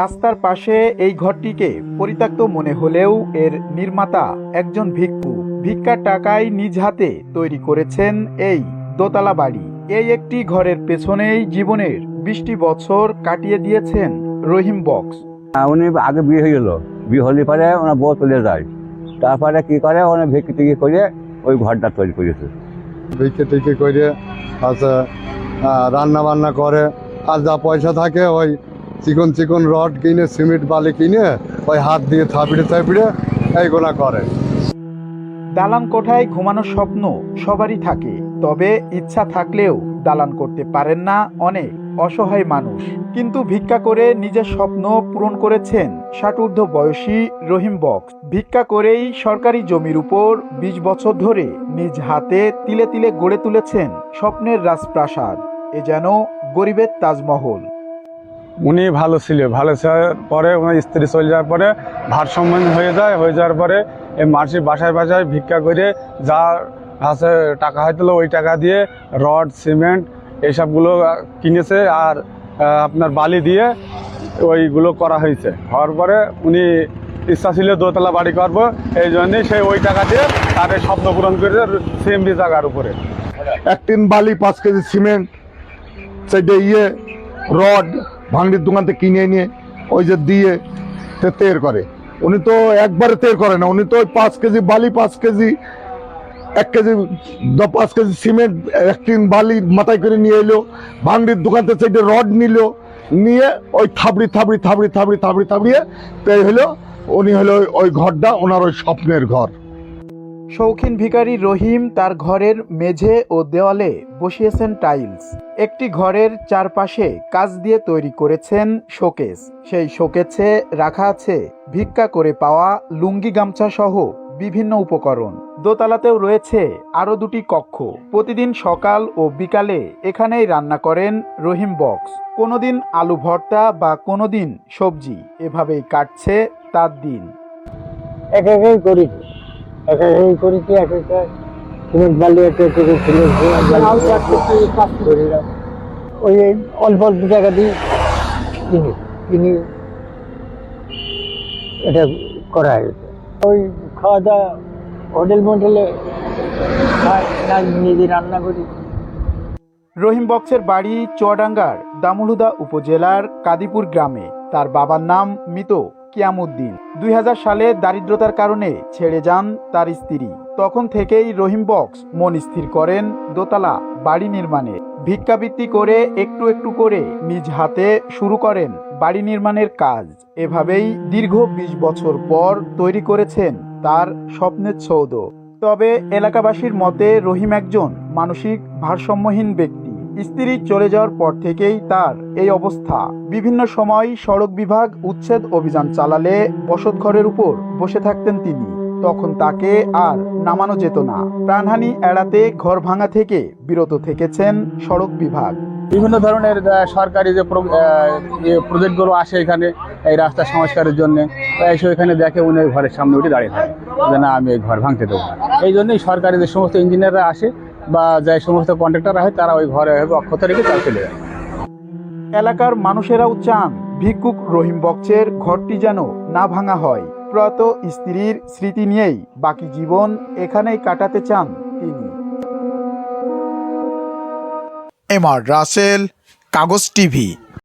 রাস্তার পাশে এই ঘরটিকে পরিত্যক্ত মনে হলেও এর নির্মাতা একজন ভিক্ষু ভিক্ষার টাকায় নিজ হাতে তৈরি করেছেন এই দোতলা বাড়ি। এই একটি ঘরের পেছনেই জীবনের 20টি বছর কাটিয়ে দিয়েছেন রহিম বক্স। উনি আগে বিয়ে হয়ে গেল, বিয়ে হলে পরে ওনার বউ চলে যায়, তারপরে কি করে ওনার ভিক্ষি টিকি করে ওই ঘরটা তৈরি করেছে। ভিক্ষি টিকি করে আছে, রান্না বান্না করে, আর যা পয়সা থাকে ওই চিকন চিকন রড কিনে সিমেন্ট বালি কিনে ওই হাত দিয়ে থাপিড়ে এইগুলা করে। দালান কোঠায় ঘুমানোর স্বপ্ন সবারই থাকে, তবে ইচ্ছা থাকলেও দালান করতে পারেন না অনেক অসহায় মানুষ। কিন্তু ভিক্ষা করে নিজের স্বপ্ন পূরণ করেছেন 60 ঊর্ধ্ব বয়সী রহিম বক্স। ভিক্ষা করেই সরকারি জমির উপর 20 বছর ধরে নিজ হাতে তিলে তিলে গড়ে তুলেছেন স্বপ্নের রাজপ্রাসাদ। এ যেন গরিবের তাজমহল। উনি ভালো ছিল, ভালো পরে ওনার স্ত্রী চলে যাওয়ার পরে ভারসাম্য হয়ে যাওয়ার পরে এই মানুষের বাসায় বাসায় ভিক্ষা করে যা আছে টাকা হয়তো ওই টাকা দিয়ে রড সিমেন্ট এইসবগুলো কিনেছে, আর আপনার বালি দিয়ে ওইগুলো করা হয়েছে। হওয়ার পরে উনি ইচ্ছা ছিল দোতলা বাড়ি করবো, এই জন্যই সে ওই টাকা দিয়ে তাদের স্বপ্ন পূরণ করেছে সিএমডি জায়গার উপরে। 1 টিন বালি, 5 কেজি সিমেন্ট, সেটা রড ভাঙড়ির দোকান থেকে কিনে নিয়ে ওই যে দিয়ে তৈরি করে। উনি তো একবারে তৈরি করে না, উনি তো ওই 5 কেজি বালি, 5 KG 1 KG 5 KG cement, 1 tin বালি মাথায় করে নিয়ে এলো, ভাঙড়ির দোকান থেকে সেটা রড নিয়ে ওই থাবড়িয়ে তৈরি হলো। উনি হলো ওই ঘরটা ওনার ওই স্বপ্নের ঘর। শৌখিন ভিখারি রহিম তার ঘরের মেঝে ও দেওয়ালে বসিয়েছেন টাইলস। একটি ঘরের চারপাশে কাঁচ দিয়ে তৈরি করেছেন শোকেস। সেই শোকেসে রাখা আছে ভিক্ষা করে পাওয়া লুঙ্গি গামছা সহ বিভিন্ন উপকরণ। দোতলাতেও রয়েছে আরো 2টি কক্ষ। প্রতিদিন সকাল ও বিকালে এখানেই রান্না করেন রহিম বক্স। কোনোদিন আলু ভর্তা বা কোনোদিন সবজি। এভাবেই কাটছে তার দিন। একাই করেছি একটা সিমেন্ট বালি ওই অল্প অল্প টাকা দিয়ে কিনি এটা করা হয়েছে। ওই খাওয়া দাওয়া হোটেলে নিজে রান্না করি। রহিম বক্সের বাড়ি চুয়াডাঙ্গার দামুড়হুদা উপজেলার কাদিপুর গ্রামে। তার বাবার নাম মৃত কিয়ামুদ্দিন। 2000 সালে দারিদ্রতার কারণে ছেড়ে যান তার স্ত্রী। তখন থেকেই রহিম বক্স মন স্থির করেন দোতলা বাড়ি নির্মাণে। ভিক্ষাবৃত্তি করে একটু একটু করে নিজ হাতে শুরু করেন বাড়ি নির্মাণের কাজ। এভাবেই দীর্ঘ 20 বছর পর তৈরি করেছেন তার স্বপ্নের সৌধ। তবে এলাকাবাসীর মতে রহিম একজন মানসিক ভারসাম্যহীন ব্যক্তি। স্ত্রী চলে যাওয়ার পর থেকেই তার এই অবস্থা। বিভিন্ন সময় সড়ক বিভাগ উচ্ছেদ অভিযান চালালে বসতঘরের উপর বসে থাকতেন তিনি। তখন তাকে আর নামানো যেত না। প্রাণহানি এড়াতে ঘর ভাঙা থেকে বিরত থেকেছেন সড়ক বিভাগ। বিভিন্ন ধরনের সরকারি যে প্রজেক্টগুলো আসে এখানে এই রাস্তা সংস্কারের জন্য, এসে এখানে দেখে উনি ঘরের সামনে উঠে দাঁড়িয়ে থাকে যে না আমি এই ঘর ভাঙতে দেবো না। এই জন্যই সরকারি যে সমস্ত ইঞ্জিনিয়াররা আসে বা যে সমস্ত কন্ট্রাক্টররা হয় তারা ওই ঘরে অক্ষত রেখে তারা চলে যায়। এলাকার মানুষেরাও চান ভিক্ষুক রহিম বক্সের ঘরটি যেন না ভাঙা হয়। প্রয়াত স্ত্রীর স্মৃতি নিয়েই বাকি জীবন এখানেই কাটাতে চান তিনি। এমআর রাসেল, কাগজ টিভি।